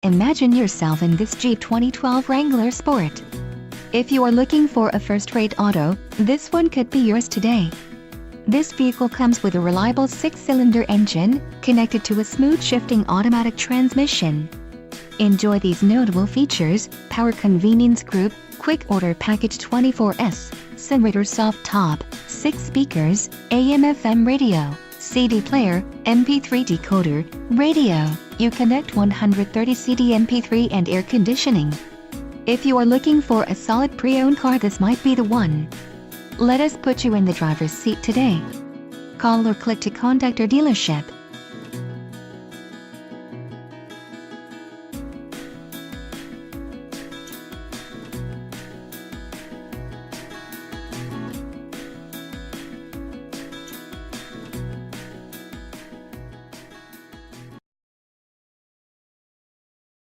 Imagine yourself in this Jeep 2012 Wrangler Sport. If you are looking for a first-rate auto, this one could be yours today. This vehicle comes with a reliable 6-cylinder engine, connected to a smooth shifting automatic transmission. Enjoy these notable features: power convenience group, quick order package 24S, Sunrider soft top, 6 speakers, AM/FM radio, CD player, MP3 decoder, radio, Uconnect 130 CD MP3 and air conditioning. If you are looking for a solid pre-owned car, this might be the one. Let us put you in the driver's seat today. Call or click to contact our dealership.